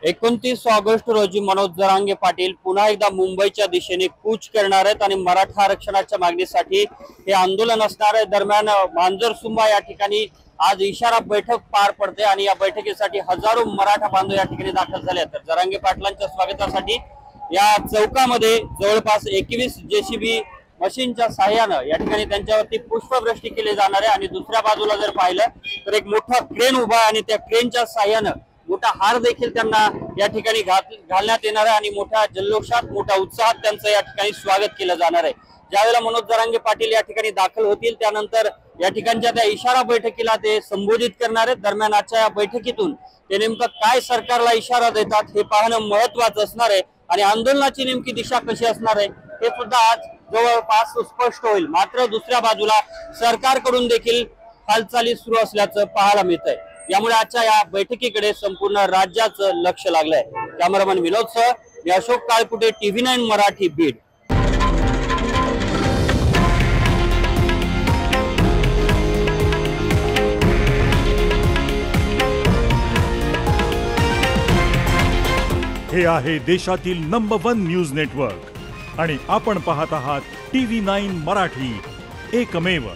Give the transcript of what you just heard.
29 August रोजी मनोज जरांगे पाटील पुन्हा एकदा मुंबईच्या दिशेने कूच करणार आहेत आणि मराठा आरक्षणाच्या मागणीसाठी हे आंदोलन असणार आहे। दरम्यान मांजरसुंबा या ठिकाणी आज इशारा बैठक पार पडते आणि या बैठकीसाठी हजारो मराठा बांधव या ठिकाणी दाखल झाले आहेत। तर जरांगे पाटलांच्या स्वागतासाठी या चौकामध्ये जवळपास 21 जेसीबी मशीनच्या सहाय्याने या ठिकाणी त्यांच्यावरती पुष्पवृष्टी केली जाणार आहे आणि दुसऱ्या बाजूला जर पाहिलं तर एक मोठा क्रेन उभा आहे आणि त्या क्रेनच्या सहाय्याने मोठा हार देखील त्यांना या ठिकाणी घालण्यात येणार आहे आणि मोठ्या जल्लोषात मोठ्या उत्साहात त्यांचं या ठिकाणी स्वागत केलं जाणार आहे। ज्यावेळेला मनोज जरांगे पाटील या ठिकाणी दाखल होतील त्यानंतर या ठिकाणच्या त्या इशारा बैठकीला ते संबोधित करणार आहेत। दरम्यान आजच्या या बैठकीतून ते नेमकं काय सरकारला इशारा देतात हे पाहणं महत्त्वाचं असणार आहे आणि आंदोलनाची नेमकी दिशा कशी असणार आहे हे सुद्धा आज जवळपास स्पष्ट होईल। मात्र दुसऱ्या बाजूला सरकारकडून देखील हालचाली सुरू असल्याचं पाहायला मिळतंय। यामुळे आजच्या या बैठकीकडे संपूर्ण राज्याचं लक्ष लागलंय। कॅमेरामन विनोदसह मी अशोक काळकुटे, TV9 मराठी, बीड। हे आहे देशातील नंबर 1 न्यूज नेटवर्क आणि आपण पाहत आहात TV9 मराठी, एकमेव।